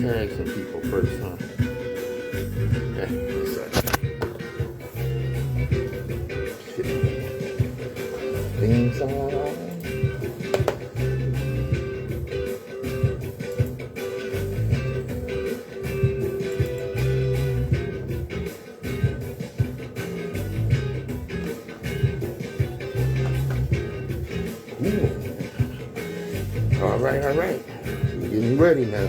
tag some people first, huh? Yeah, that's right. Things are all right, all right. We're getting ready now.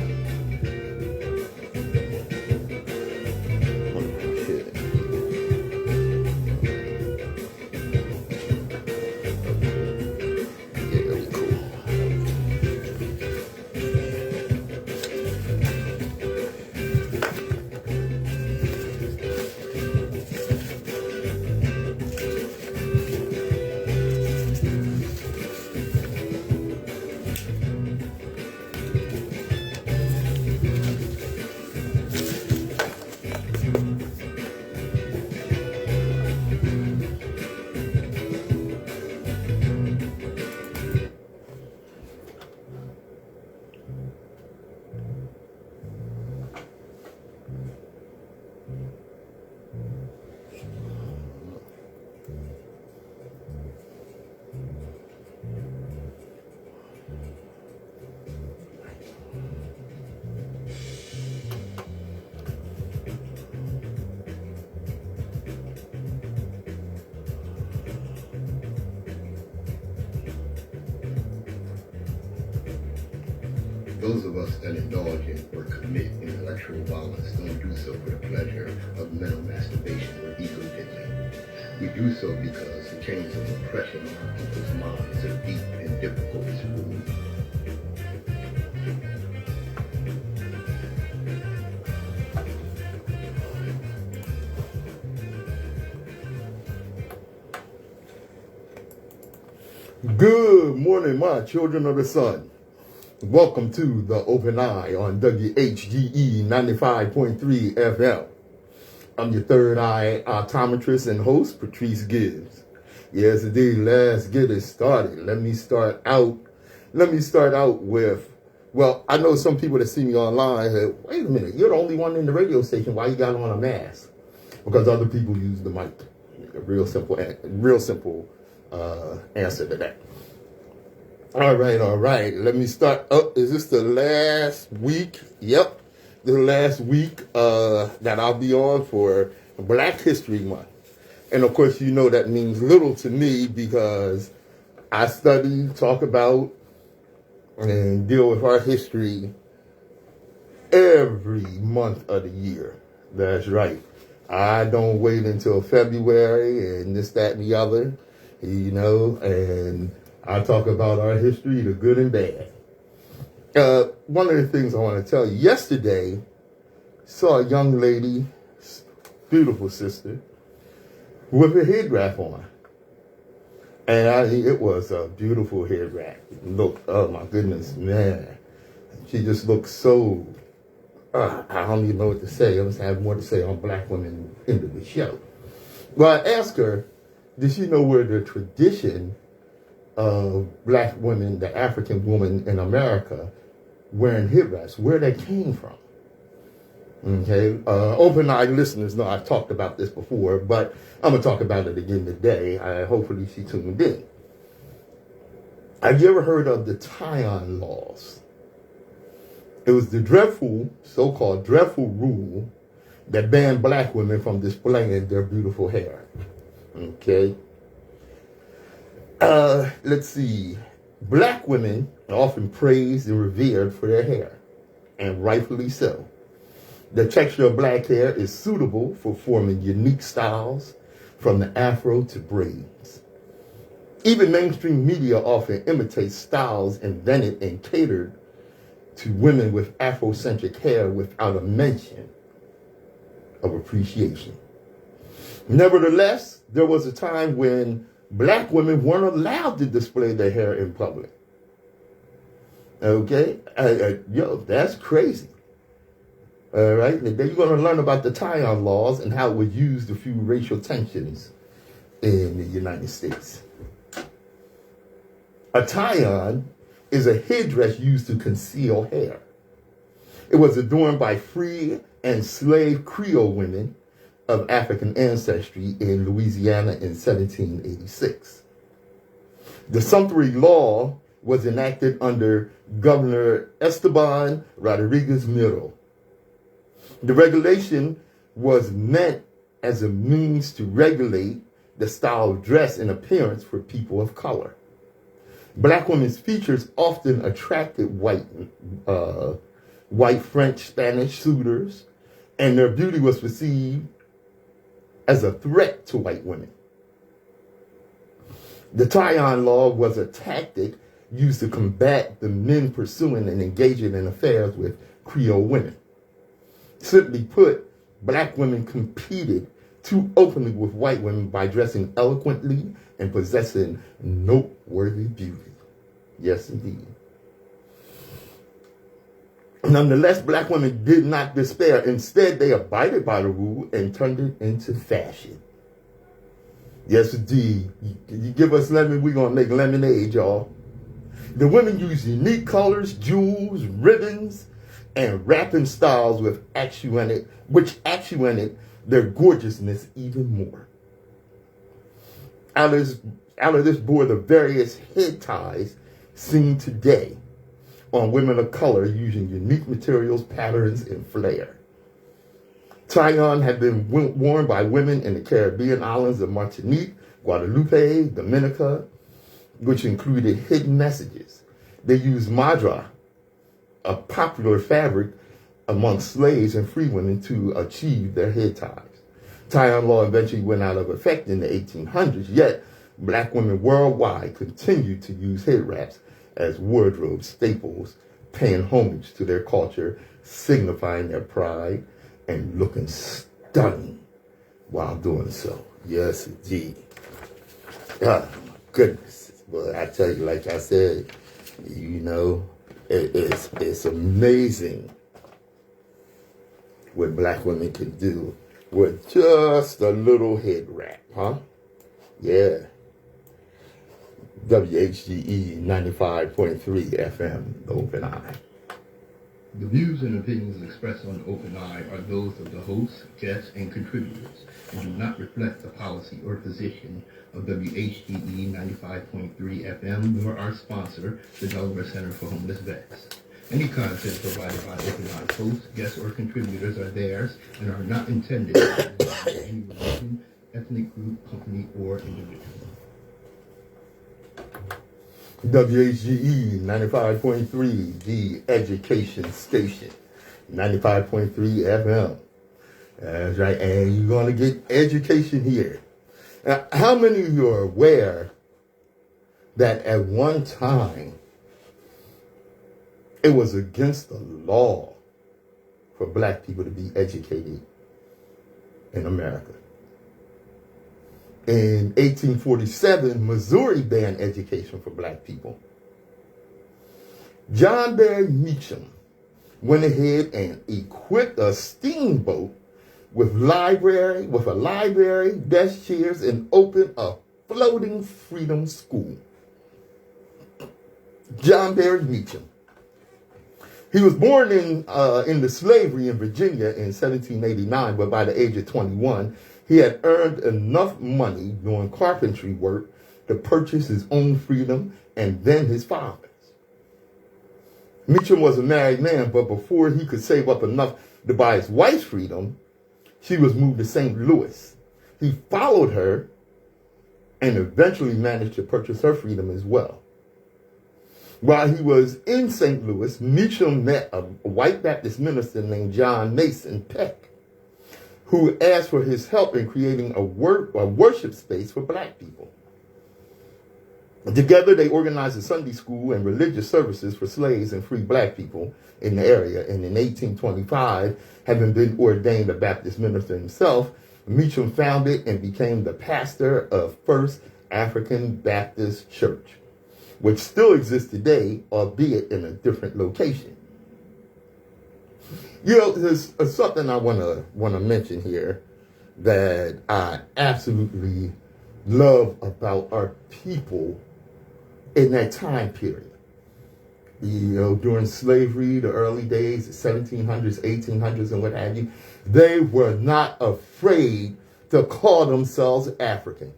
Those of us that indulge in or commit intellectual violence don't do so for the pleasure of mental masturbation or ego diddling. We do so because the chains of oppression on our people's minds are deep and difficult to remove. Good morning, my children of the sun. Welcome to the Open Eye on WHGE 95.3 FM. I'm your third eye optometrist and host, Patrice Gibbs. Yes, indeed. Let's get it started. Let me start out with, well, I know some people that see me online say, wait a minute, you're the only one in the radio station. Why you got on a mask? Because other people use the mic. A real simple answer to that. All right. Let me start. Oh, is this the last week? Yep, the last week that I'll be on for Black History Month. And of course, you know that means little to me because I study, talk about, and deal with our history every month of the year. That's right. I don't wait until February and this, that, and the other, and I talk about our history, the good and bad. One of the things I want to tell you, yesterday, saw a young lady, beautiful sister, with a head wrap on. And it was a beautiful head wrap. Look, oh my goodness, man. She just looked so, I don't even know what to say. I must have more to say on black women into the show. Well, I asked her, did she know where the tradition of black women, the African woman in America, wearing head wraps, where they came from? Okay, open-eyed listeners know I've talked about this before, but I'm going to talk about it again today. Hopefully she tuned in. Have you ever heard of the tie-on laws? It was the so-called dreadful rule that banned black women from displaying their beautiful hair. Okay. Let's see. Black women are often praised and revered for their hair, and rightfully so. The texture of black hair is suitable for forming unique styles, from the afro to braids. Even mainstream media often imitates styles invented and catered to women with Afrocentric hair without a mention of appreciation. Nevertheless, there was a time when black women weren't allowed to display their hair in public. Okay? That's crazy. All right? Then you're going to learn about the tie-on laws and how it was used to fuel racial tensions in the United States. A tie-on is a headdress used to conceal hair. It was adorned by free and slave Creole women of African ancestry in Louisiana in 1786. The sumptuary law was enacted under Governor Esteban Rodriguez Miro. The regulation was meant as a means to regulate the style of dress and appearance for people of color. Black women's features often attracted white French, Spanish suitors, and their beauty was perceived as a threat to white women. The tie-on law was a tactic used to combat the men pursuing and engaging in affairs with Creole women. Simply put, black women competed too openly with white women by dressing eloquently and possessing noteworthy beauty. Yes, indeed. Nonetheless, black women did not despair. Instead, they abided by the rule and turned it into fashion. Yes, indeed. You give us lemon, we're going to make lemonade, y'all. The women used unique colors, jewels, ribbons, and wrapping styles which accentuated their gorgeousness even more. Out of this bore the various head ties seen today on women of color using unique materials, patterns, and flair. Tie-on had been worn by women in the Caribbean islands of Martinique, Guadeloupe, Dominica, which included hidden messages. They used madra, a popular fabric among slaves and free women, to achieve their head ties. Tie-on law eventually went out of effect in the 1800s, yet black women worldwide continued to use head wraps as wardrobe staples, paying homage to their culture, signifying their pride, and looking stunning while doing so. Yes, indeed. Oh, my goodness. But I tell you, like I said, you know, it's amazing what black women can do with just a little head wrap, huh? Yeah. WHGE 95.3 FM, The Open Eye. The views and opinions expressed on the Open Eye are those of the hosts, guests, and contributors, and do not reflect the policy or position of WHGE 95.3 FM, nor our sponsor, the Delaware Center for Homeless Vets. Any content provided by Open Eye hosts, guests, or contributors are theirs and are not intended to represent any religion, ethnic group, company, or individual. WHGE 95.3, the education station. 95.3 FM. That's right. And you're going to get education here. Now, how many of you are aware that at one time it was against the law for black people to be educated in America? In 1847, Missouri banned education for black people. John Barry Meacham went ahead and equipped a steamboat with a library, desk chairs, and opened a floating freedom school. John Barry Meacham. He was born into slavery in Virginia in 1789, but by the age of 21, he had earned enough money doing carpentry work to purchase his own freedom and then his father's. Meacham was a married man, but before he could save up enough to buy his wife's freedom, she was moved to St. Louis. He followed her and eventually managed to purchase her freedom as well. While he was in St. Louis, Meacham met a white Baptist minister named John Mason Peck, who asked for his help in creating a worship space for black people. Together, they organized a Sunday school and religious services for slaves and free black people in the area. And in 1825, having been ordained a Baptist minister himself, Meacham founded and became the pastor of First African Baptist Church, which still exists today, albeit in a different location. You know, there's something I want to mention here that I absolutely love about our people in that time period. During slavery, the early days, the 1700s, 1800s, and what have you, they were not afraid to call themselves African.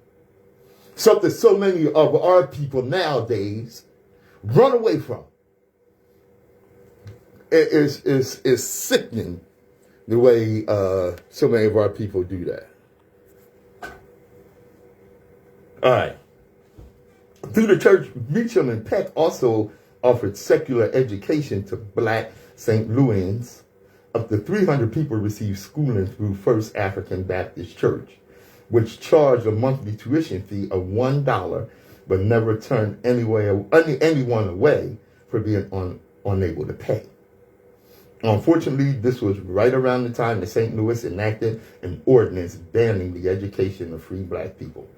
Something so many of our people nowadays run away from. It is sickening the way so many of our people do that. All right. Through the church, Meacham and Peck also offered secular education to black St. Louis. Up to 300 people received schooling through First African Baptist Church, which charged a monthly tuition fee of $1, but never turned anyone away for being unable to pay. Unfortunately, this was right around the time that St. Louis enacted an ordinance banning the education of free black people.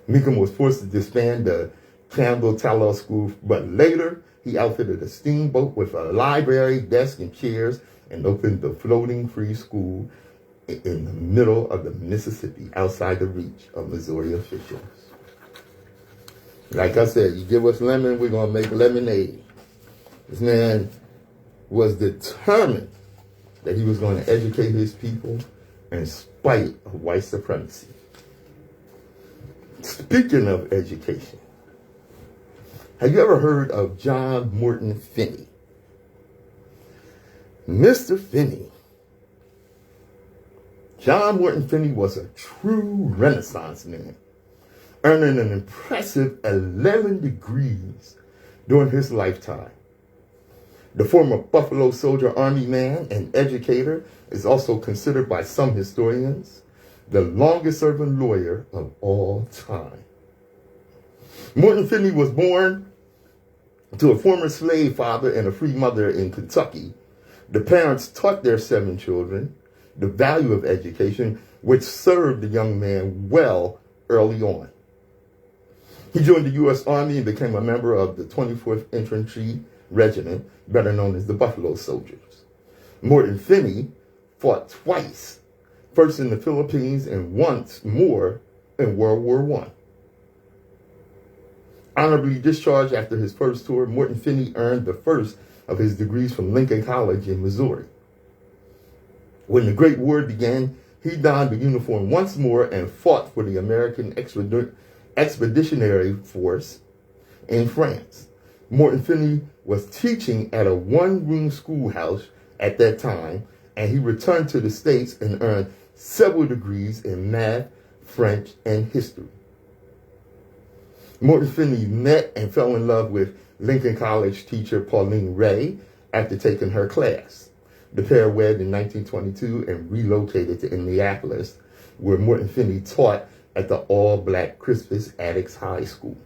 Meacham was forced to disband the Campbell Tallow School, but later he outfitted a steamboat with a library, desk, and chairs and opened the floating free school in the middle of the Mississippi, outside the reach of Missouri officials. Like I said, you give us lemon, we're going to make lemonade. This man was determined that he was going to educate his people in spite of white supremacy. Speaking of education, have you ever heard of John Morton Finney? Mr. Finney. John Morton Finney was a true Renaissance man, earning an impressive 11 degrees during his lifetime. The former Buffalo Soldier Army man and educator is also considered by some historians the longest-serving lawyer of all time. Morton Finney was born to a former slave father and a free mother in Kentucky. The parents taught their 7 children the value of education, which served the young man well early on. He joined the U.S. Army and became a member of the 24th Infantry Regiment, better known as the Buffalo Soldiers. Morton Finney fought twice, first in the Philippines and once more in World War I. Honorably discharged after his first tour, Morton Finney earned the first of his degrees from Lincoln College in Missouri. When the Great War began, he donned the uniform once more and fought for the American Expeditionary Force in France. Morton Finney was teaching at a one-room schoolhouse at that time, and he returned to the States and earned several degrees in math, French, and history. Morton Finney met and fell in love with Lincoln College teacher Pauline Ray after taking her class. The pair wed in 1922 and relocated to Indianapolis, where Morton Finney taught at the all-black Crispus Attucks High School.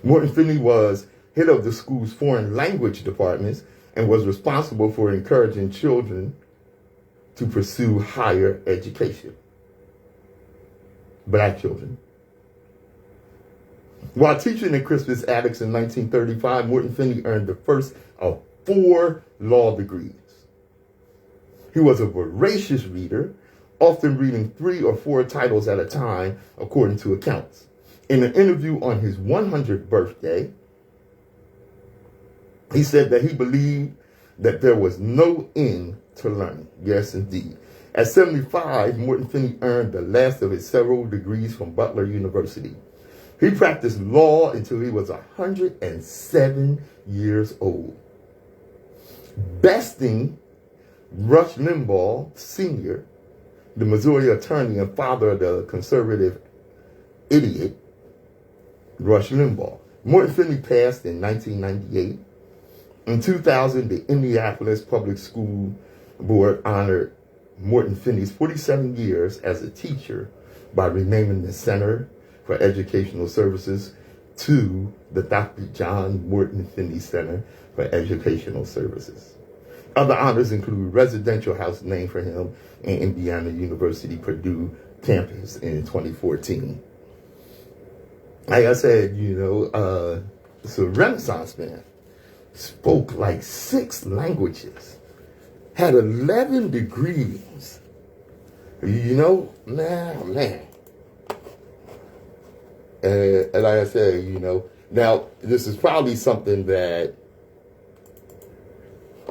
Morton Finney was head of the school's foreign language departments and was responsible for encouraging children to pursue higher education. Black children. While teaching at Crispus Attucks in 1935, Morton Finney earned the first of 4 law degrees. He was a voracious reader, often reading 3 or 4 titles at a time, according to accounts. In an interview on his 100th birthday, he said that he believed that there was no end to learning. Yes, indeed. At 75, Morton Finney earned the last of his several degrees from Butler University. He practiced law until he was 107 years old, besting Rush Limbaugh Sr., the Missouri attorney and father of the conservative idiot, Rush Limbaugh. Morton Finney passed in 1998. In 2000, the Indianapolis Public School Board honored Morton Finney's 47 years as a teacher by renaming the Center for Educational Services to the Dr. John Morton Finney Center for Educational Services. Other honors include residential house named for him in Indiana University Purdue campus in 2014. Like I said, it's a Renaissance man. Spoke like 6 languages. Had 11 degrees. Man. And like I said, Now, this is probably something that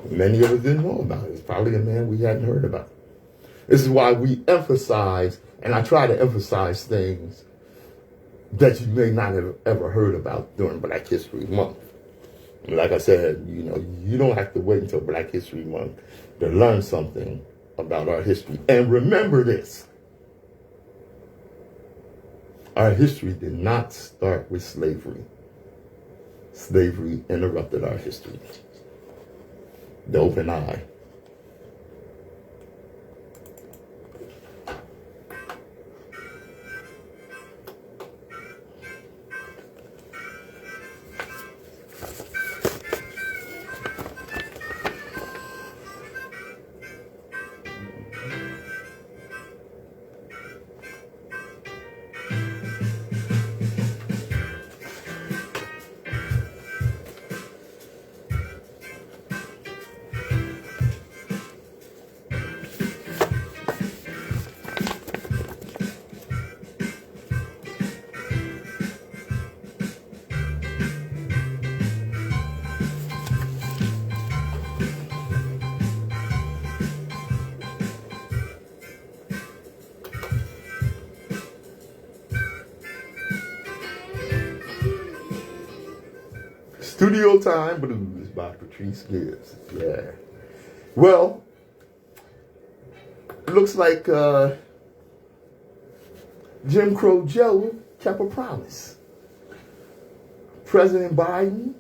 many of us didn't know about. It's probably a man we hadn't heard about. This is why we emphasize, and I try to emphasize things that you may not have ever heard about during Black History Month. Like I said, you don't have to wait until Black History Month to learn something about our history. And remember this. Our history did not start with slavery. Slavery interrupted our history. The open eye. Studio Time Blues by Patrice Gibbs. Yeah. Well, it looks like Jim Crow Joe kept a promise. President Biden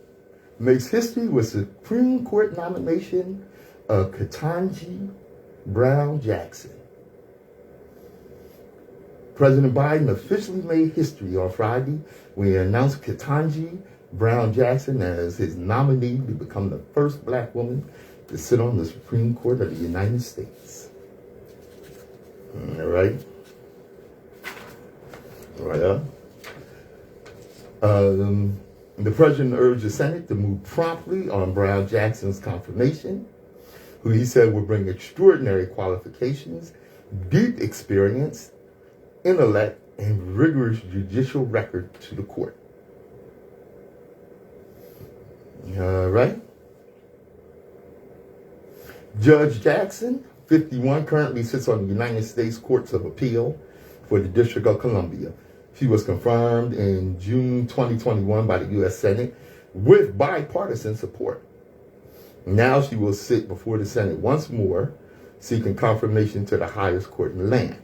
makes history with Supreme Court nomination of Ketanji Brown Jackson. President Biden officially made history on Friday when he announced Ketanji Brown Jackson as his nominee to become the first black woman to sit on the Supreme Court of the United States. All right. Well, the president urged the Senate to move promptly on Brown Jackson's confirmation, who he said would bring extraordinary qualifications, deep experience, intellect, and rigorous judicial record to the court. All right. Judge Jackson, 51, currently sits on the United States Courts of Appeal for the District of Columbia. She was confirmed in June 2021 by the U.S. Senate with bipartisan support. Now she will sit before the Senate once more, seeking confirmation to the highest court in the land.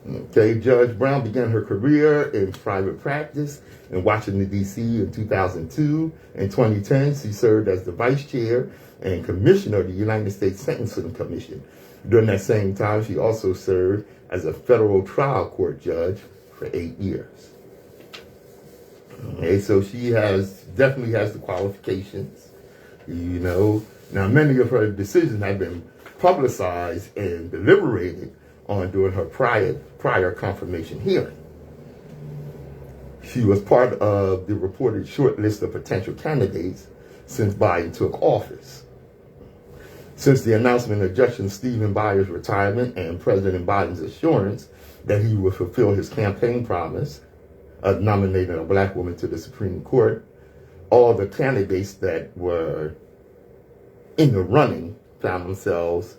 Okay, Judge Brown began her career in private practice in Washington, D.C. in 2002. In 2010, she served as the vice chair and commissioner of the United States Sentencing Commission. During that same time, she also served as a federal trial court judge for 8 years. Okay, so she definitely has the qualifications. Now many of her decisions have been publicized and deliberated on during her prior confirmation hearing. She was part of the reported short list of potential candidates since Biden took office. Since the announcement of Justice Stephen Breyer's retirement and President Biden's assurance that he would fulfill his campaign promise of nominating a black woman to the Supreme Court, all the candidates that were in the running found themselves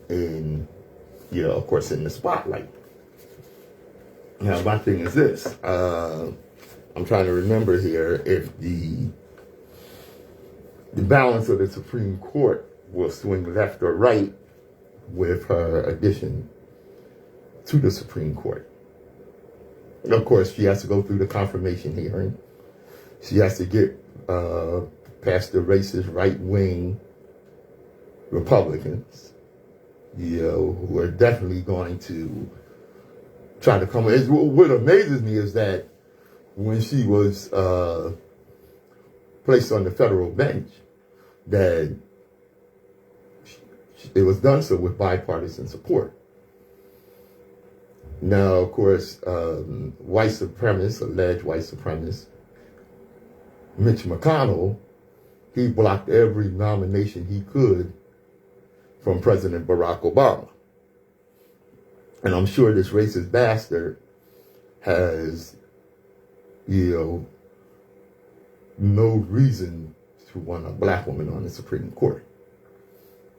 in the spotlight. Now, my thing is this. I'm trying to remember here if the balance of the Supreme Court will swing left or right with her addition to the Supreme Court. Of course, she has to go through the confirmation hearing. She has to get past the racist right-wing Republicans, who are definitely going to try to come. What amazes me is that when she was placed on the federal bench, that it was done so with bipartisan support. Now, of course, alleged white supremacist, Mitch McConnell, he blocked every nomination he could from President Barack Obama. And I'm sure this racist bastard has, no reason to want a black woman on the Supreme Court,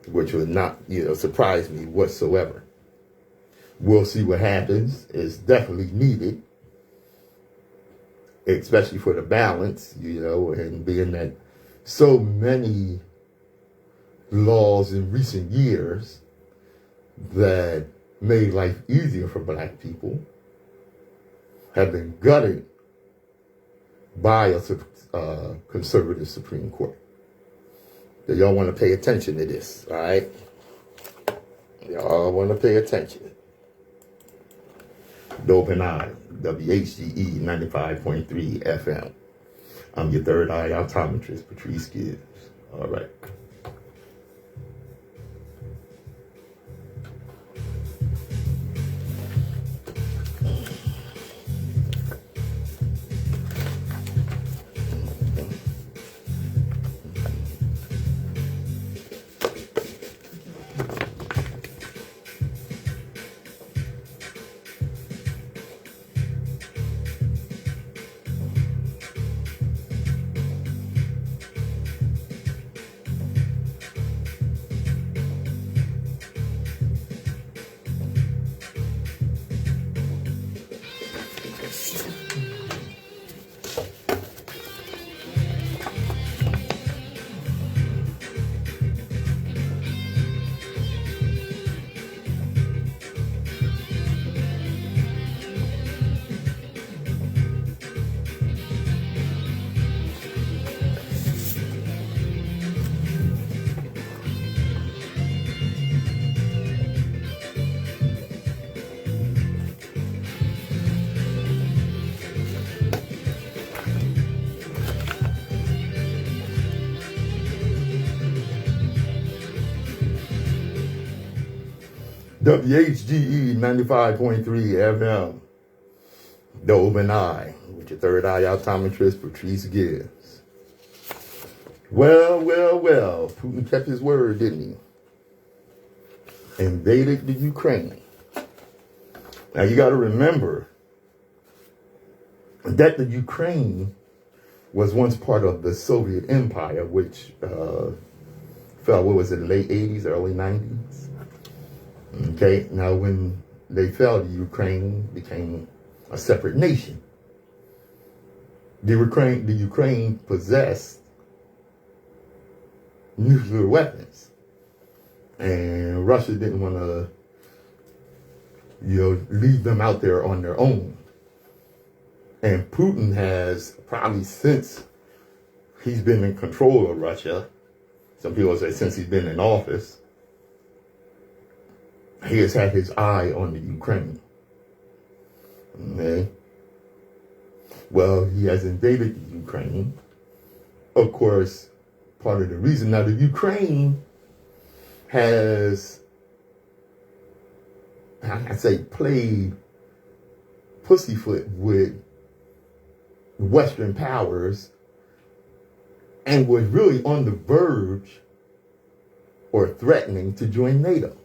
which would not, surprise me whatsoever. We'll see what happens. It's definitely needed, especially for the balance, and being that so many laws in recent years that made life easier for black people have been gutted by a conservative Supreme Court. So y'all want to pay attention to this, all right? Y'all want to pay attention. Dope and I, WHGE 95.3 FM. I'm your third eye optometrist, Patrice Gibbs. All right. WHGE 95.3 FM. Dove and I, with your third eye optometrist, Patrice Gibbs. Well. Putin kept his word, didn't he? Invaded the Ukraine. Now you got to remember that the Ukraine was once part of the Soviet Empire, which fell, late 80s, early 90s? Okay, now when they fell, the Ukraine became a separate nation. The Ukraine possessed nuclear weapons, and Russia didn't want to, leave them out there on their own. And Putin has, probably since he's been in control of Russia, some people say since he's been in office, he has had his eye on the Ukraine. Okay. Well, he has invaded the Ukraine. Of course, part of the reason now the Ukraine has, played pussyfoot with Western powers and was really on the verge or threatening to join NATO.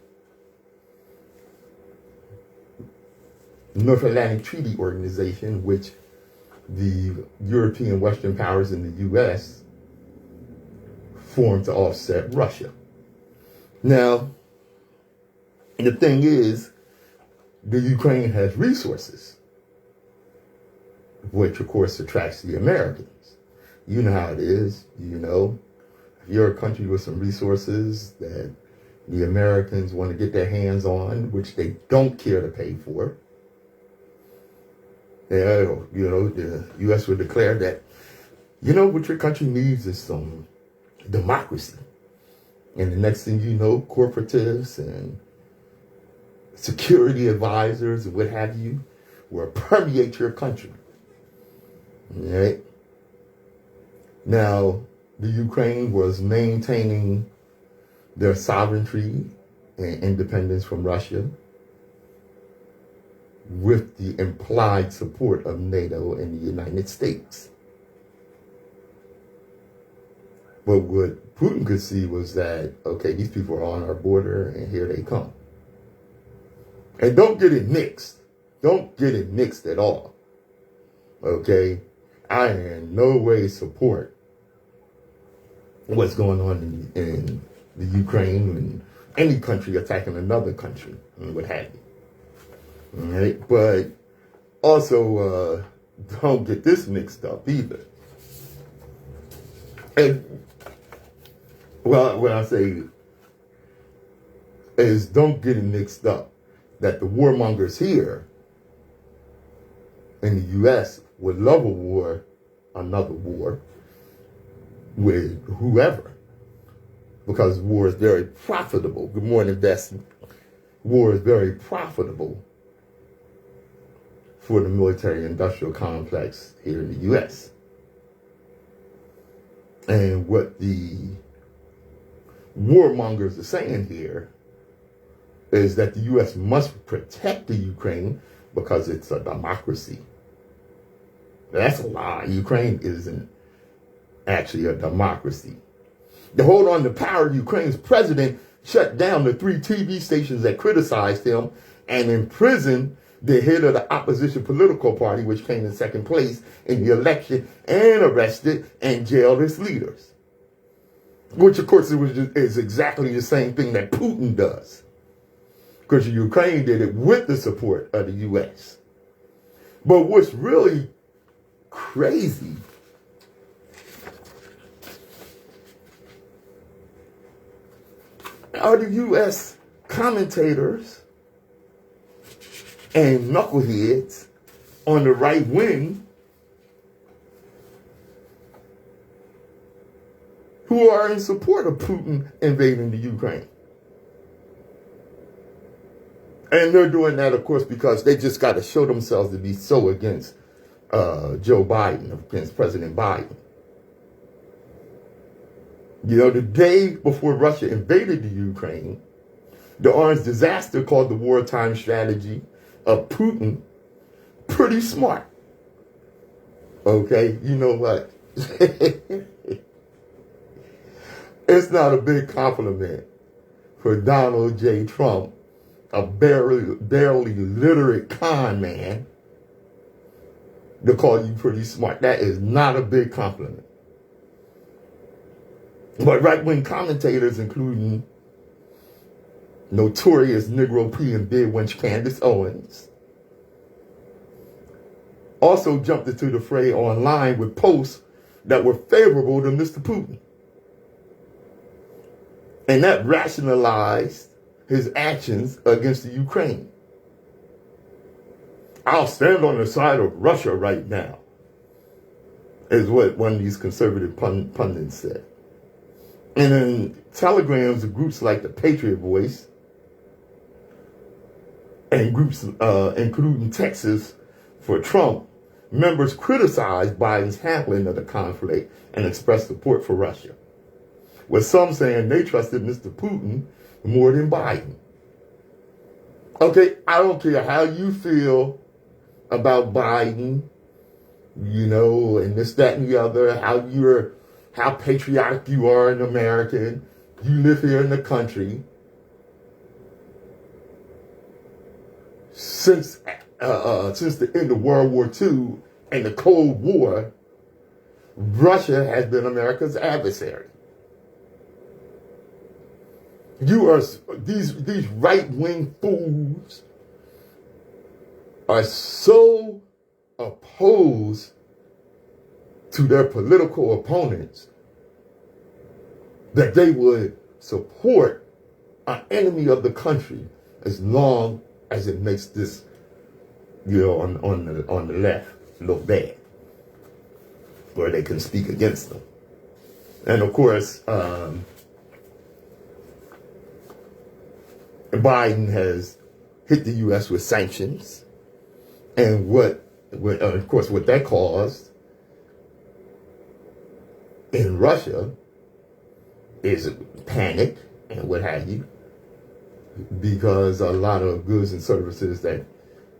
North Atlantic Treaty Organization, which the European Western powers and the U.S. formed to offset Russia. Now, the thing is, the Ukraine has resources, which of course attracts the Americans. You know how it is, if you're a country with some resources that the Americans want to get their hands on, which they don't care to pay for, the U.S. would declare that, what your country needs is some democracy. And the next thing you know, corporatists and security advisors and what have you will permeate your country. All right? Now, the Ukraine was maintaining their sovereignty and independence from Russia with the implied support of NATO and the United States. But what Putin could see was that, okay, these people are on our border and here they come. And don't get it mixed. Don't get it mixed at all. Okay? I in no way support what's going on in the Ukraine and any country attacking another country and what have you. All right? But also, don't get this mixed up either. And, well, when I say is don't get it mixed up that the warmongers here in the U.S. would love a war, another war, with whoever, because war is very profitable. Good morning, Bessie. War is very profitable for the military-industrial complex here in the U.S. And what the warmongers are saying here is that the U.S. must protect the Ukraine because it's a democracy. That's a lie. Ukraine isn't actually a democracy. To hold on to power, Ukraine's president shut down the 3 TV stations that criticized him and imprisoned the head of the opposition political party, which came in second place in the election, and arrested and jailed its leaders. Which, of course, is exactly the same thing that Putin does. Because Ukraine did it with the support of the U.S. But what's really crazy are the U.S. commentators and knuckleheads on the right wing who are in support of Putin invading the Ukraine. And they're doing that, of course, because they just got to show themselves to be so against Joe Biden, against President Biden. You know, the day before Russia invaded the Ukraine, the orange disaster called the wartime strategy of Putin pretty smart. Okay, you know what? It's not a big compliment for Donald J. Trump, a barely literate con man, to call you pretty smart. That is not a big compliment. But right-wing commentators, including notorious Negro P and big wench Candace Owens, also jumped into the fray online with posts that were favorable to Mr. Putin. And that rationalized his actions against the Ukraine. I'll stand on the side of Russia right now, is what one of these conservative pundits said. And in telegrams of groups like the Patriot Voice and groups including Texas for Trump, members criticized Biden's handling of the conflict and expressed support for Russia, with some saying they trusted Mr. Putin more than Biden. Okay, I don't care how you feel about Biden, you know, and this, that, and the other, how patriotic you are an American, you live here in the country. Since the end of World War II and the Cold War, Russia has been America's adversary. These right-wing fools are so opposed to their political opponents that they would support an enemy of the country as long as it makes this, you know, on the left look bad, or they can speak against them. And of course, Biden has hit the U.S. with sanctions, and of course, what that caused in Russia is panic and what have you, because a lot of goods and services that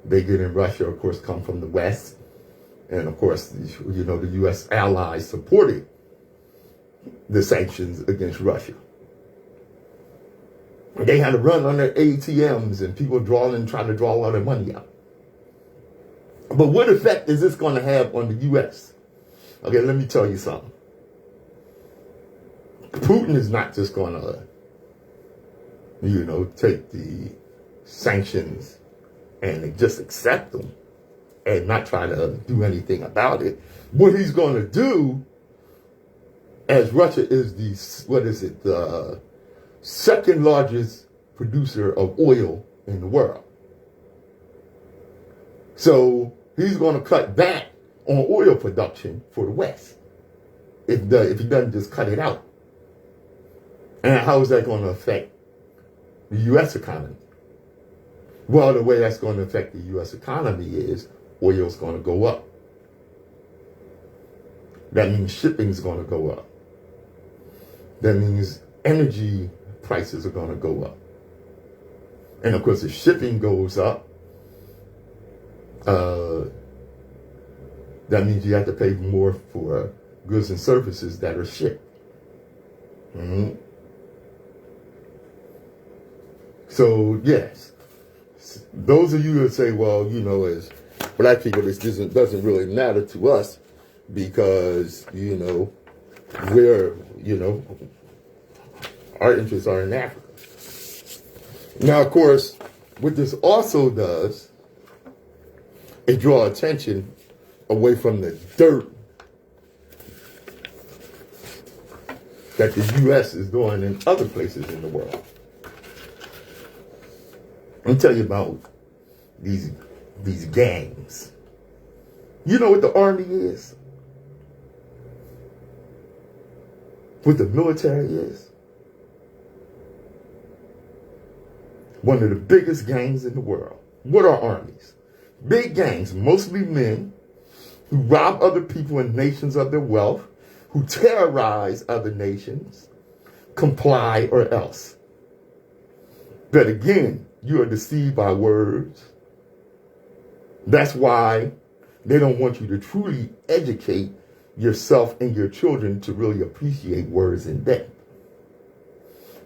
they get in Russia, of course, come from the West. And of course, you know, the U.S. allies supported the sanctions against Russia. They had to run on their ATMs and people trying to draw all their money out. But what effect is this going to have on the U.S.? Okay, let me tell you something. Putin is not just going to, take the sanctions and just accept them and not try to do anything about it. What he's going to do, as Russia is the second largest producer of oil in the world. So he's going to cut back on oil production for the West if he doesn't just cut it out. And how is that going to affect the U.S. economy? Well, the way that's going to affect the U.S. economy is oil's going to go up. That means shipping's going to go up. That means energy prices are going to go up. And of course, if shipping goes up, that means you have to pay more for goods and services that are shipped. Mm-hmm. So, yes, those of you who say, well, as black people, this doesn't really matter to us because, we're, our interests are in Africa. Now, of course, what this also does is draw attention away from the dirt that the U.S. is doing in other places in the world. Let me tell you about these gangs. You know what the army is? What the military is? One of the biggest gangs in the world. What are armies? Big gangs, mostly men, who rob other people and nations of their wealth, who terrorize other nations, comply or else. But again, you are deceived by words. That's why they don't want you to truly educate yourself and your children to really appreciate words in depth.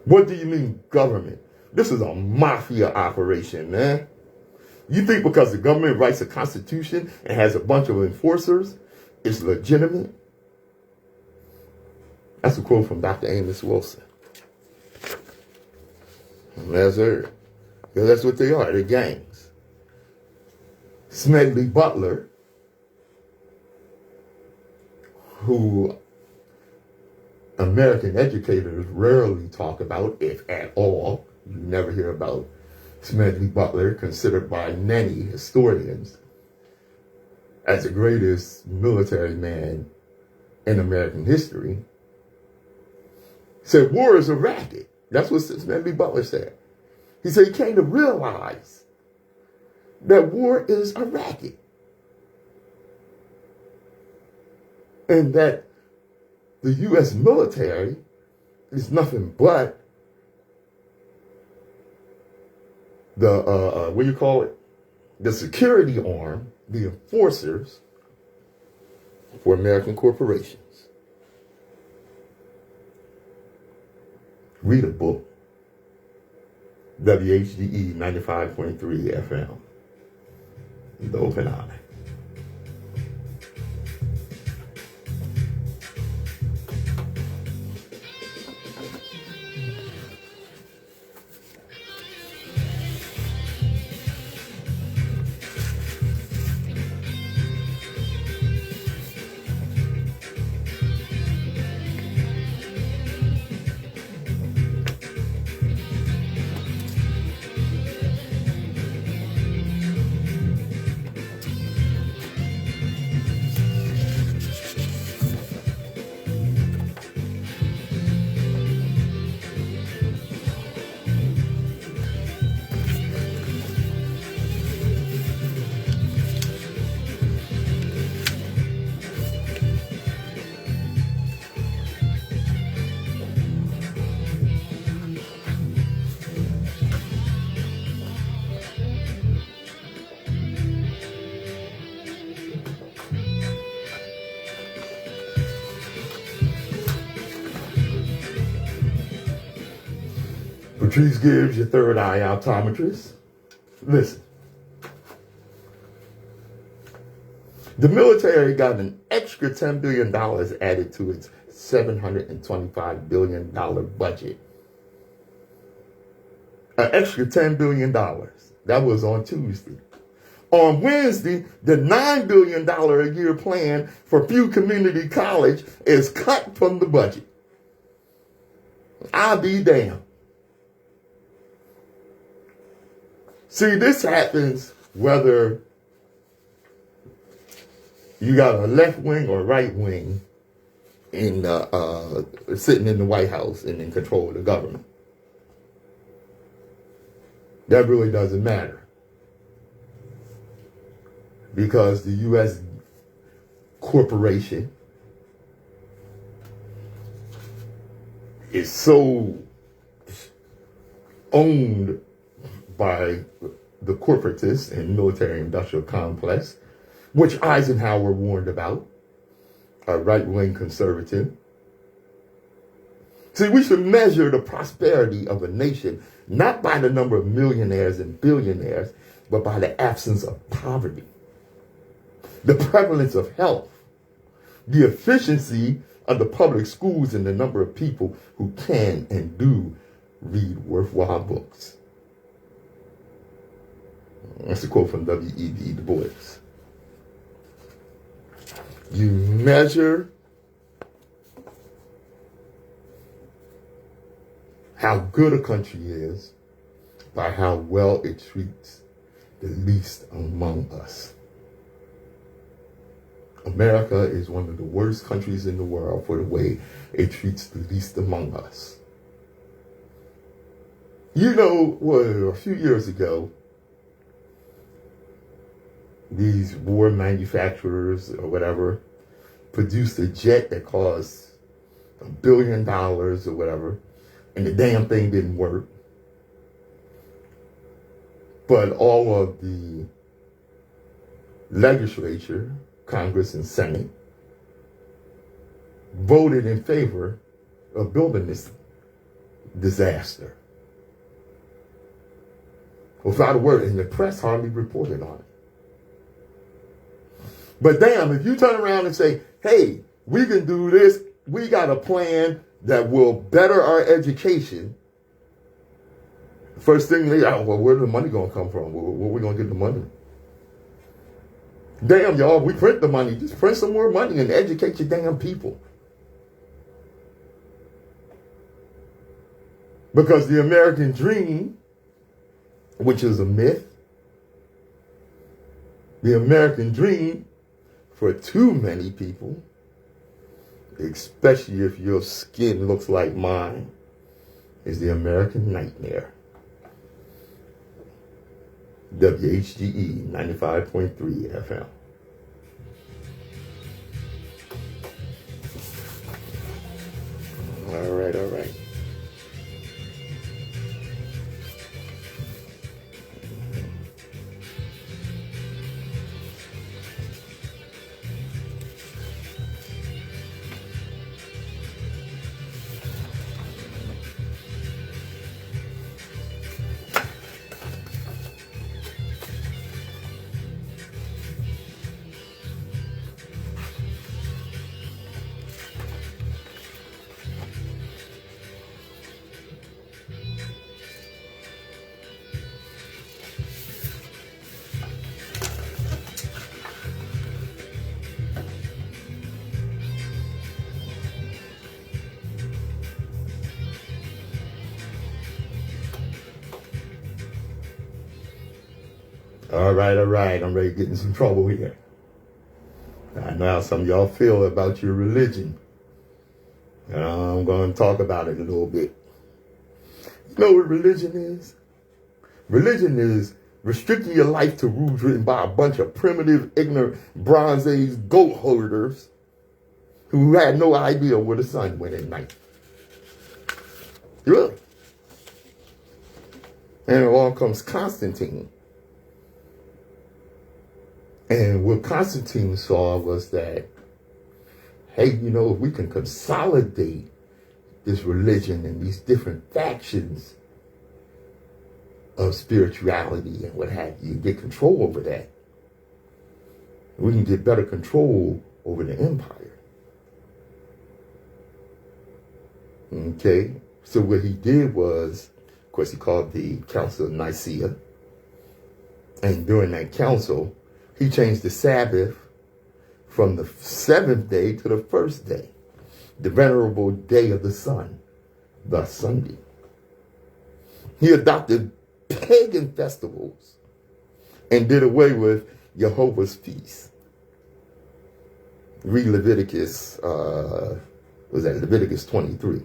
What do you mean government? This is a mafia operation, man. You think because the government writes a constitution and has a bunch of enforcers, it's legitimate? That's a quote from Dr. Amos Wilson. That's her. Because that's what they are. They're gangs. Smedley Butler, who American educators rarely talk about, if at all. You never hear about Smedley Butler, considered by many historians as the greatest military man in American history, said war is a racket. That's what Smedley Butler said. He said he came to realize that war is a racket. And that the U.S. military is nothing but the, the security arm, the enforcers for American corporations. Read a book. WHGE 95.3 FM. The Open Eye. Patrice Gibbs, your third eye optometrist. Listen. The military got an extra $10 billion added to its $725 billion budget. An extra $10 billion. That was on Tuesday. On Wednesday, the $9 billion a year plan for Pew Community College is cut from the budget. I'll be damned. See, this happens whether you got a left wing or right wing in sitting in the White House and in control of the government. That really doesn't matter. Because the U.S. corporation is so owned by the corporatists and military-industrial complex, which Eisenhower warned about, a right-wing conservative. See, we should measure the prosperity of a nation not by the number of millionaires and billionaires, but by the absence of poverty, the prevalence of health, the efficiency of the public schools, and the number of people who can and do read worthwhile books. That's a quote from W.E.B. Du Bois. You measure how good a country is by how well it treats the least among us. America is one of the worst countries in the world for the way it treats the least among us. You know, a few years ago, these war manufacturers or whatever produced a jet that cost $1 billion or whatever, and the damn thing didn't work. But all of the legislature, Congress and Senate, voted in favor of building this disaster. Without a word, and the press hardly reported on it. But damn, if you turn around and say, hey, we can do this, we got a plan that will better our education, first thing they, well, where's the money going to come from? Where are we going to get the money? Damn, y'all, we print the money. Just print some more money and educate your damn people. Because the American dream, which is a myth, the American dream for too many people, especially if your skin looks like mine, is the American nightmare. WHGE 95.3 FM. All right, all right. All right. I'm ready to get in some trouble here. I know how some of y'all feel about your religion. I'm going to talk about it a little bit. You know what religion is? Religion is restricting your life to rules written by a bunch of primitive, ignorant, Bronze Age goat herders who had no idea where the sun went at night. Really? And along comes Constantine. And what Constantine saw was that, hey, you know, if we can consolidate this religion and these different factions of spirituality and what have you, get control over that, We can get better control over the empire. Okay? So what he did was, of course, he called the Council of Nicaea. And during that council, he changed the Sabbath from the 7th day to the 1st day, the venerable day of the sun, thus Sunday. He adopted pagan festivals and did away with Jehovah's feast. Read Leviticus, Leviticus 23.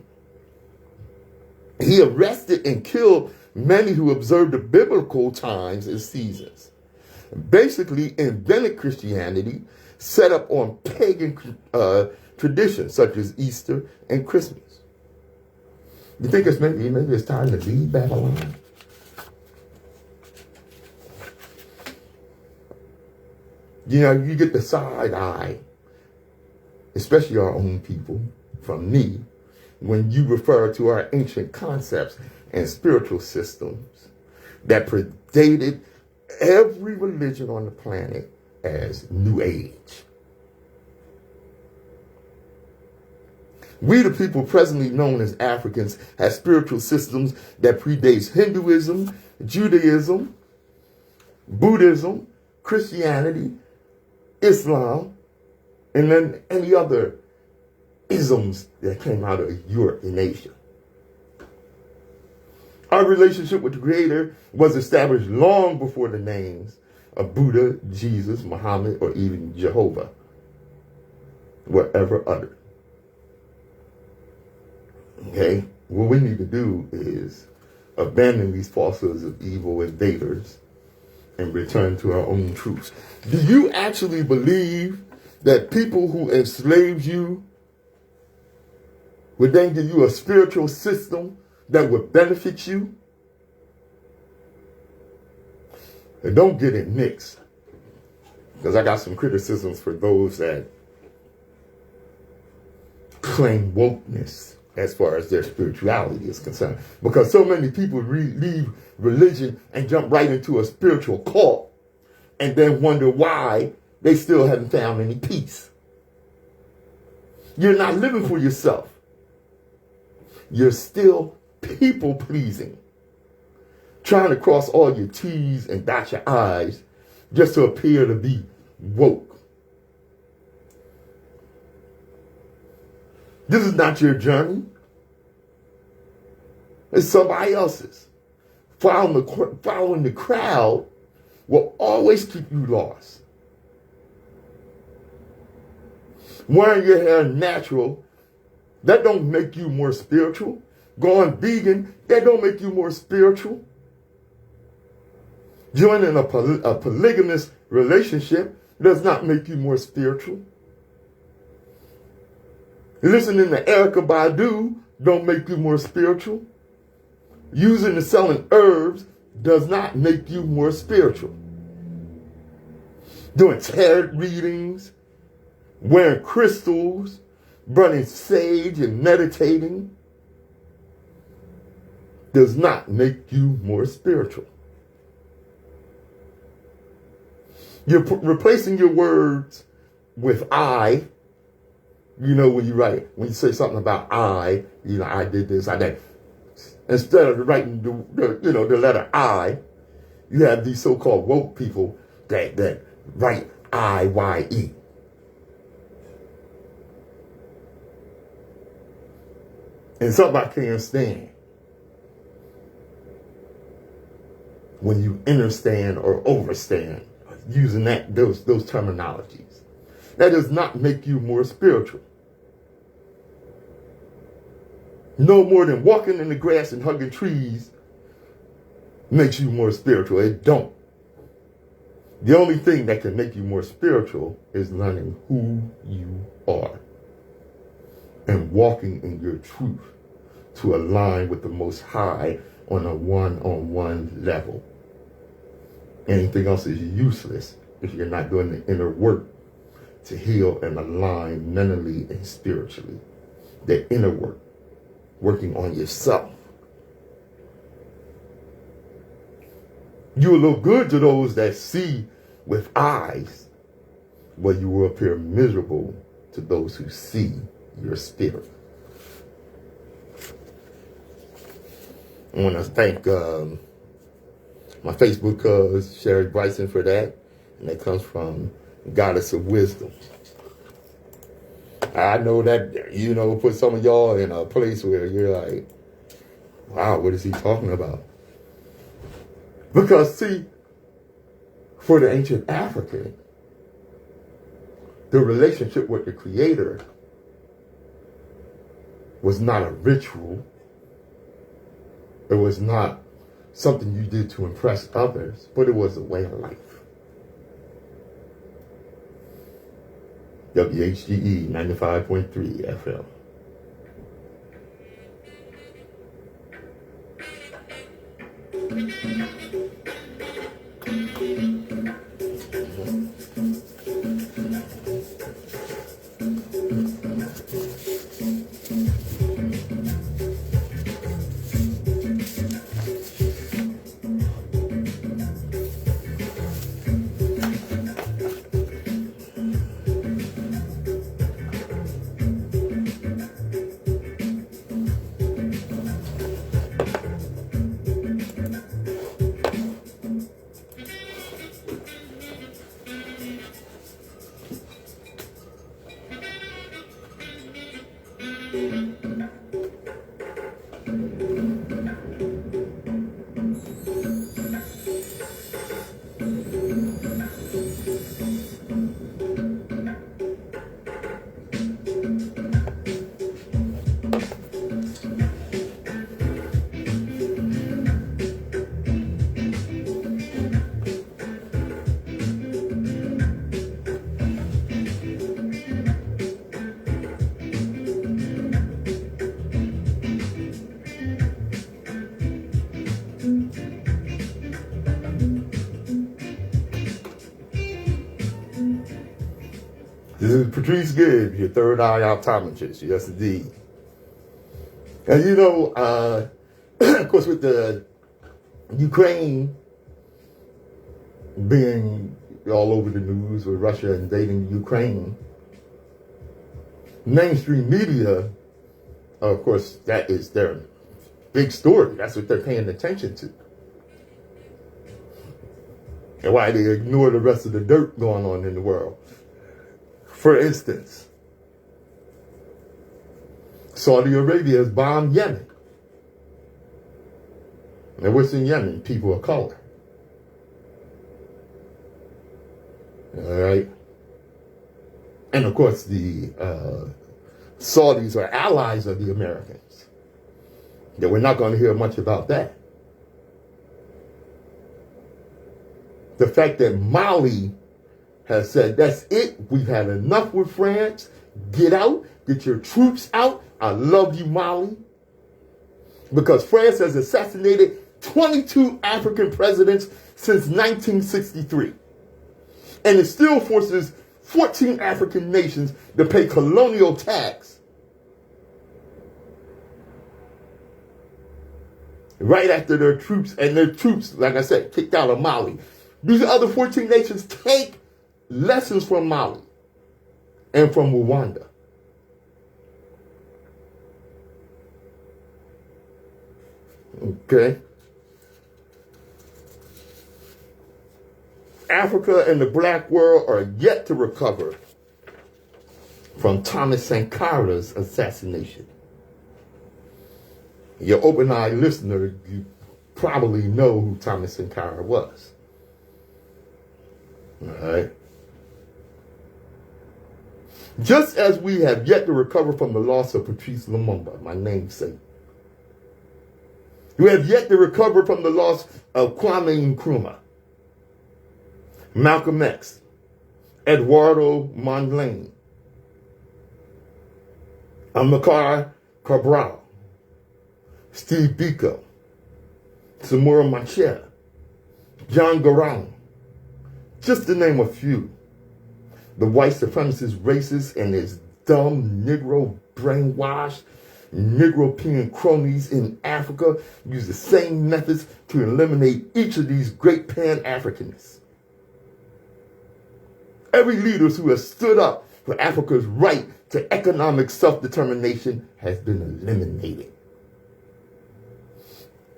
He arrested and killed many who observed the biblical times and seasons. Basically invented Christianity, set up on pagan traditions such as Easter and Christmas. You think it's maybe it's time to leave Babylon? You know, you get the side eye, especially our own people, from me, when you refer to our ancient concepts and spiritual systems that predated every religion on the planet as New Age. We, the people presently known as Africans, have spiritual systems that predates Hinduism, Judaism, Buddhism, Christianity, Islam, and then any other isms that came out of Europe and Asia. Our relationship with the Creator was established long before the names of Buddha, Jesus, Muhammad, or even Jehovah were ever uttered. Okay? What we need to do is abandon these falsehoods of evil invaders and return to our own truths. Do you actually believe that people who enslaved you would then give you a spiritual system that would benefit you? And don't get it mixed, because I got some criticisms for those that claim wokeness as far as their spirituality is concerned. Because so many people leave religion and jump right into a spiritual cult and then wonder why they still haven't found any peace. You're not living for yourself. You're still people pleasing, trying to cross all your T's and dot your I's just to appear to be woke. This is not your journey. It's somebody else's. Following the crowd will always keep you lost. Wearing your hair natural, that don't make you more spiritual. Going vegan, that don't make you more spiritual. Joining a polygamous relationship does not make you more spiritual. Listening to Erykah Badu don't make you more spiritual. Using and selling herbs does not make you more spiritual. Doing tarot readings, wearing crystals, burning sage and meditating does not make you more spiritual. You're replacing your words with I. You know, when you say something about I, I did this, I did. Instead of writing the letter I, you have these so-called woke people that write I-Y-E. And something I can't stand. When you understand or overstand, using those terminologies. That does not make you more spiritual. No more than walking in the grass and hugging trees makes you more spiritual. It don't. The only thing that can make you more spiritual is learning who you are and walking in your truth to align with the Most High on a one-on-one level. Anything else is useless if you're not doing the inner work to heal and align mentally and spiritually. The inner work, working on yourself. You will look good to those that see with eyes, but you will appear miserable to those who see your spirit. I want to thank my Facebook cuz, Sherry Bryson, for that. And that comes from Goddess of Wisdom. I know that, put some of y'all in a place where you're like, wow, what is he talking about? Because, see, for the ancient African, the relationship with the Creator was not a ritual. It was not something you did to impress others, but it was a way of life. WHGE 95.3 FM. This is Patrice Gibbs, your third eye optometrist. Yes, indeed. And of course, with the Ukraine being all over the news with Russia invading Ukraine, mainstream media, of course, that is their big story. That's what they're paying attention to. And why they ignore the rest of the dirt going on in the world. For instance, Saudi Arabia has bombed Yemen. And what's in Yemen? People of color. All right. And of course, the Saudis are allies of the Americans. Yeah, we're not going to hear much about that. The fact that Mali has said, that's it, we've had enough with France, get out, get your troops out, I love you, Mali. Because France has assassinated 22 African presidents since 1963. And it still forces 14 African nations to pay colonial tax. Right after their troops, like I said, kicked out of Mali. These other 14 nations take lessons from Mali and from Rwanda. Okay. Africa and the black world are yet to recover from Thomas Sankar's assassination. Your open-eyed listener, you probably know who Thomas Sankara was. All right. Just as we have yet to recover from the loss of Patrice Lumumba, my namesake. We have yet to recover from the loss of Kwame Nkrumah, Malcolm X, Eduardo Mondlane, Amilcar Cabral, Steve Biko, Samora Machel, John Garang, just to name a few. The white supremacist racist and his dumb Negro brainwashed Negropean cronies in Africa use the same methods to eliminate each of these great Pan-Africanists. Every leader who has stood up for Africa's right to economic self-determination has been eliminated.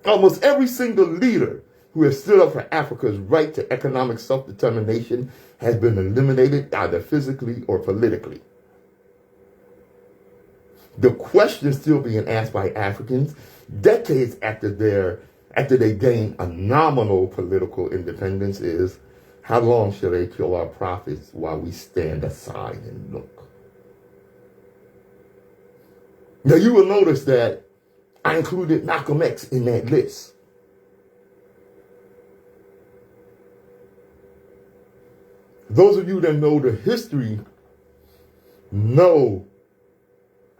Almost every single leader who has stood up for Africa's right to economic self-determination has been eliminated either physically or politically. The question still being asked by Africans decades after they gain a nominal political independence is, how long shall they kill our prophets while we stand aside and look? Now you will notice that I included Malcolm X in that list. Those of you that know the history know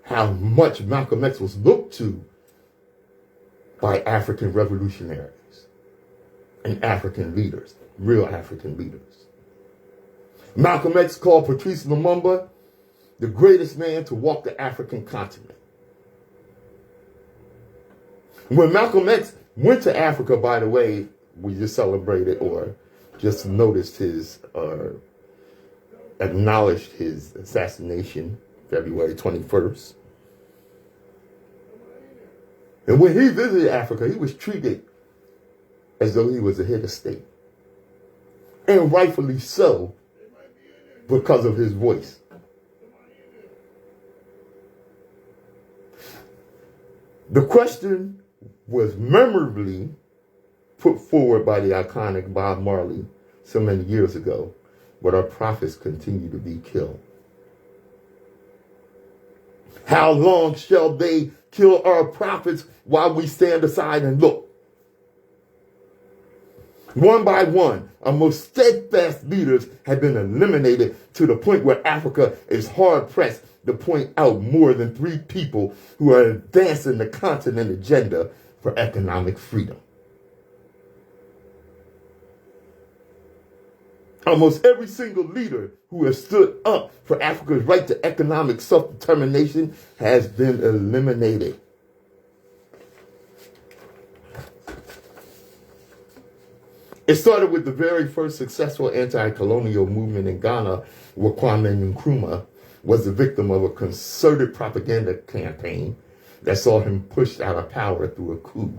how much Malcolm X was looked to by African revolutionaries and African leaders, real African leaders. Malcolm X called Patrice Lumumba the greatest man to walk the African continent. When Malcolm X went to Africa, by the way, we just celebrated or just noticed his, acknowledged his assassination, February 21st. And when he visited Africa, he was treated as though he was a head of state. And rightfully so, because of his voice. The question was memorably put forward by the iconic Bob Marley so many years ago, but our prophets continue to be killed. How long shall they kill our prophets while we stand aside and look? One by one, our most steadfast leaders have been eliminated to the point where Africa is hard-pressed to point out more than 3 people who are advancing the continent agenda for economic freedom. Almost every single leader who has stood up for Africa's right to economic self-determination has been eliminated. It started with the very first successful anti-colonial movement in Ghana, where Kwame Nkrumah was the victim of a concerted propaganda campaign that saw him pushed out of power through a coup.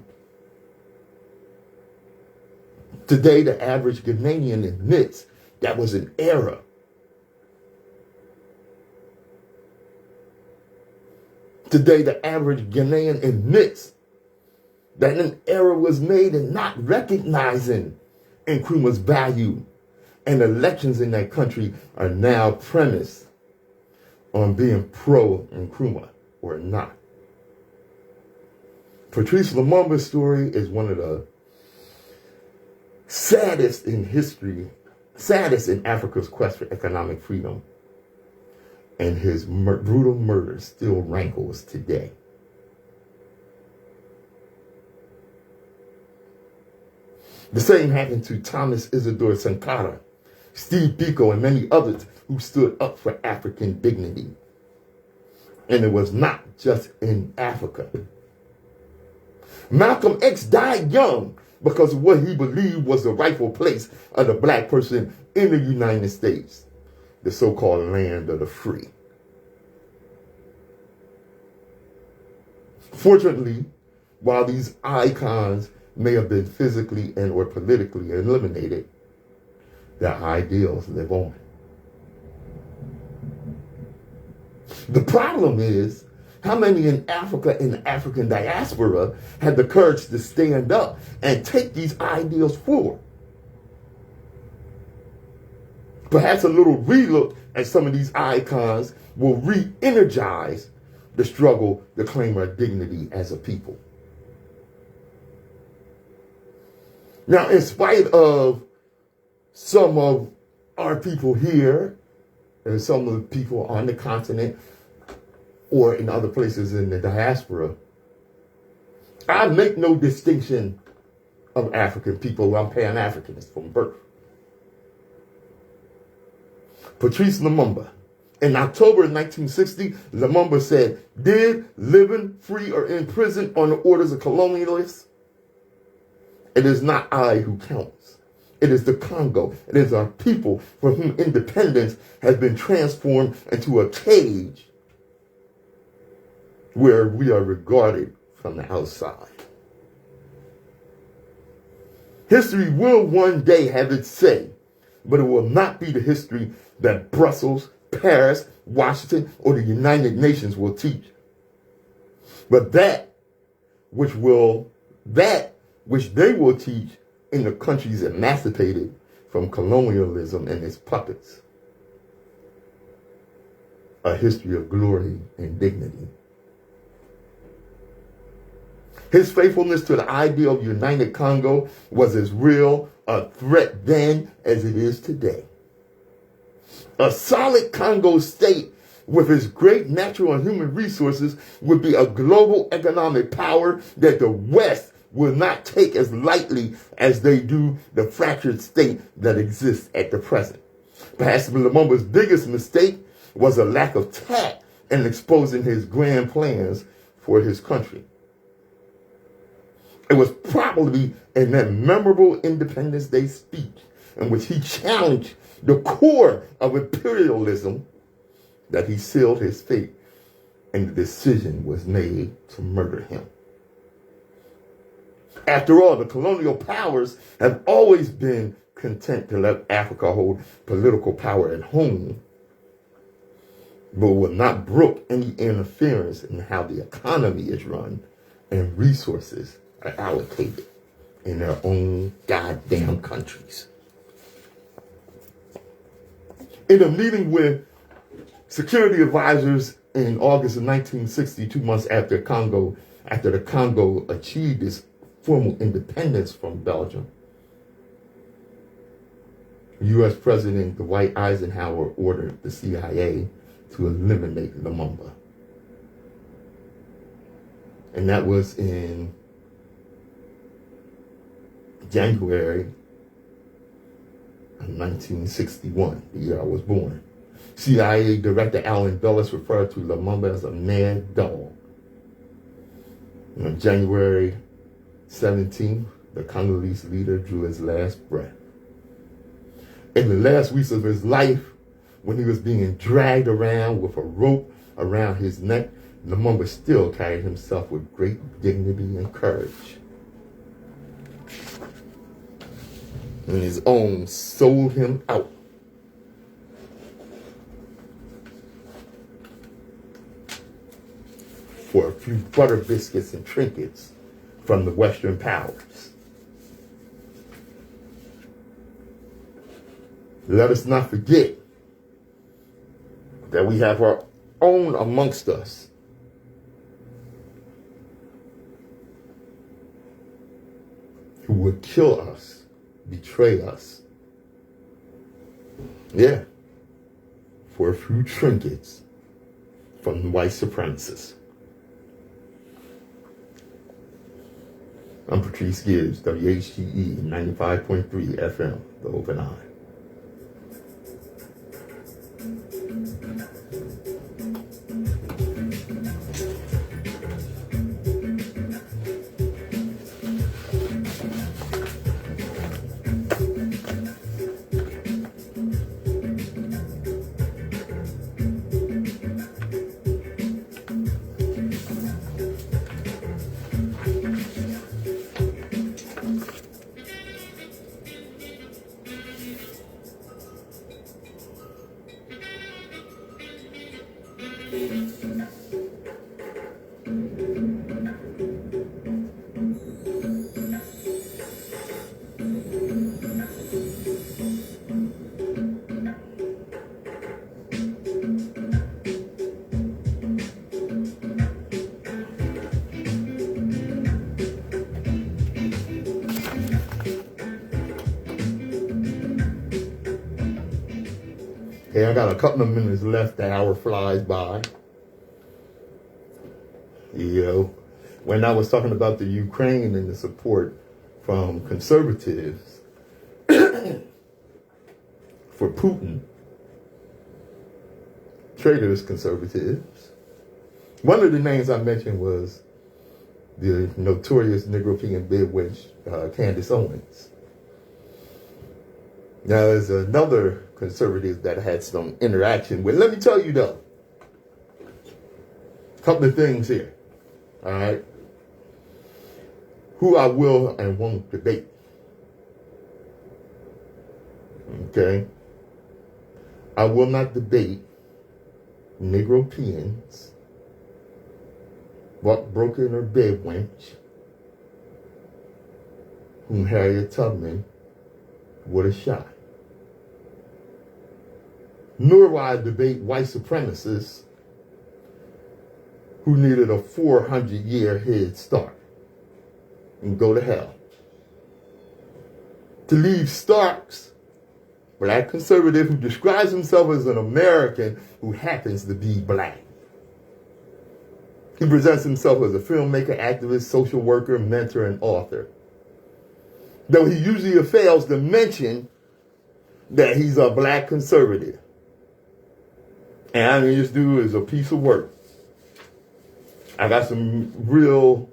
Today, the average Ghanaian admits that was an error. Today, the average Ghanaian admits that an error was made in not recognizing Nkrumah's value, and elections in that country are now premised on being pro-Nkrumah or not. Patrice Lumumba's story is one of the saddest in history, saddest in Africa's quest for economic freedom, and his brutal murder still rankles today. The same happened to Thomas Isidore Sankara, Steve Biko, and many others who stood up for African dignity. And it was not just in Africa. Malcolm X died young because of what he believed was the rightful place of the black person in the United States, the so-called land of the free. Fortunately, while these icons may have been physically and or politically eliminated, their ideals live on. The problem is, how many in Africa and the African diaspora had the courage to stand up and take these ideals forward? Perhaps a little relook at some of these icons will re-energize the struggle to claim our dignity as a people. Now, in spite of some of our people here and some of the people on the continent or in other places in the diaspora, I make no distinction of African people. I'm Pan-Africanist from birth. Patrice Lumumba. In October 1960, Lumumba said, "Dead, living, free, or in prison on the orders of colonialists, it is not I who counts. It is the Congo. It is our people for whom independence has been transformed into a cage where we are regarded from the outside. History will one day have its say, but it will not be the history that Brussels, Paris, Washington, or the United Nations will teach. But that which they will teach in the countries emancipated from colonialism and its puppets. A history of glory and dignity. His faithfulness to the idea of United Congo was as real a threat then as it is today. A solid Congo state with its great natural and human resources would be a global economic power that the West will not take as lightly as they do the fractured state that exists at the present. Perhaps Lumumba's biggest mistake was a lack of tact in exposing his grand plans for his country. It was probably in that memorable Independence Day speech in which he challenged the core of imperialism that he sealed his fate, and the decision was made to murder him. After all, the colonial powers have always been content to let Africa hold political power at home, but will not brook any interference in how the economy is run and resources are allocated in their own goddamn countries. In a meeting with security advisors in August of 1960, 2 months after the Congo achieved its formal independence from Belgium, U.S. President Dwight Eisenhower ordered the CIA to eliminate Lumumba. And that was in January of 1961, the year I was born. CIA Director Alan Dulles referred to Lumumba as a mad dog. On January 17th, the Congolese leader drew his last breath. In the last weeks of his life, when he was being dragged around with a rope around his neck, Lumumba still carried himself with great dignity and courage. And his own sold him out. For a few butter biscuits and trinkets from the Western powers. Let us not forget that we have our own amongst us who would kill us, betray us. Yeah, for a few trinkets from the white supremacists. I'm Patrice Gibbs, WHGE 95.3 FM, The Open Eye. Hey, I got a couple of minutes left. The hour flies by. When I was talking about the Ukraine and the support from conservatives for Putin, traitors conservatives, one of the names I mentioned was the notorious Negro King and Bed Wench, Candace Owens. Now, there's another conservative that I had some interaction with. Let me tell you, though, a couple of things here. All right? Who I will and won't debate. Okay? I will not debate Negro peons, what broke in her bed wench, whom Harriet Tubman would have shot. Nor will I debate white supremacists who needed a 400-year head start and go to hell. To leave Starks, black conservative who describes himself as an American who happens to be black. He presents himself as a filmmaker, activist, social worker, mentor, and author. Though he usually fails to mention that he's a black conservative. And I mean, this dude is a piece of work. I got some real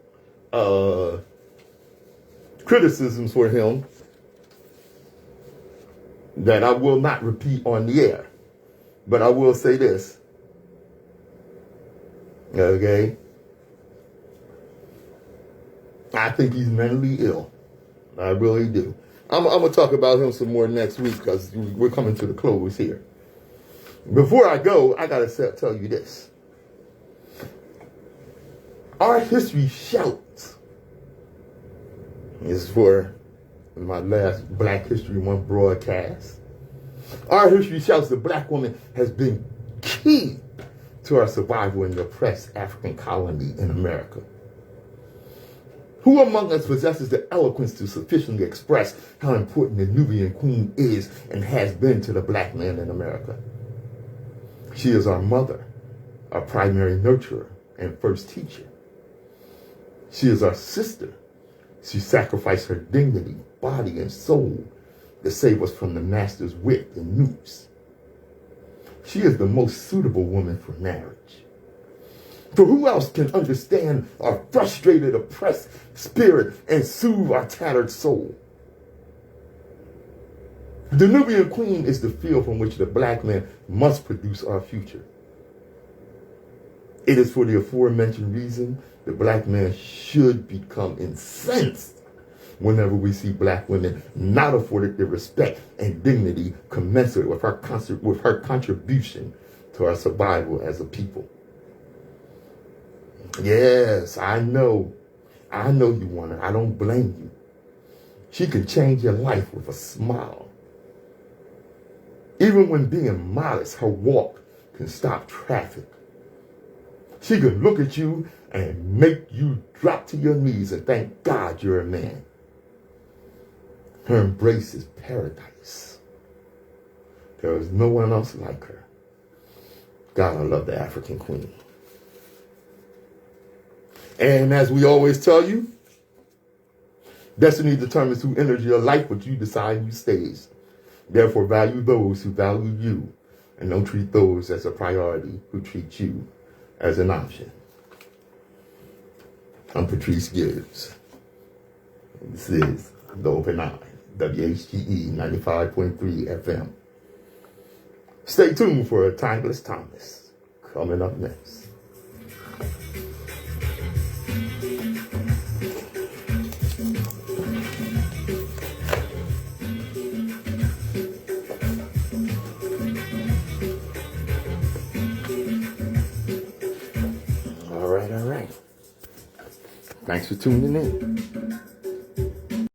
criticisms for him that I will not repeat on the air. But I will say this. Okay? I think he's mentally ill. I really do. I'm going to talk about him some more next week because we're coming to the close here. Before I go, I got to tell you this. Our history shouts. This is for my last Black History Month broadcast. Our history shouts the black woman has been key to our survival in the oppressed African colony in America. Who among us possesses the eloquence to sufficiently express how important the Nubian queen is and has been to the black man in America? She is our mother, our primary nurturer, and first teacher. She is our sister. She sacrificed her dignity, body, and soul to save us from the master's whip and noose. She is the most suitable woman for marriage. For who else can understand our frustrated, oppressed spirit and soothe our tattered soul? The Nubian queen is the field from which the black man must produce our future. It is for the aforementioned reason the black man should become incensed whenever we see black women not afforded the respect and dignity commensurate with her contribution to our survival as a people. Yes, I know you want her. I don't blame you. She can change your life with a smile. Even when being modest, her walk can stop traffic. She can look at you and make you drop to your knees and thank God you're a man. Her embrace is paradise. There is no one else like her. God, I love the African queen. And as we always tell you, destiny determines who enters your life, but you decide who stays. Therefore, value those who value you, and don't treat those as a priority who treat you as an option. I'm Patrice Gibbs. This is The Open Eye, WHGE 95.3 FM. Stay tuned for a Timeless Thomas coming up next. All right. Thanks for tuning in.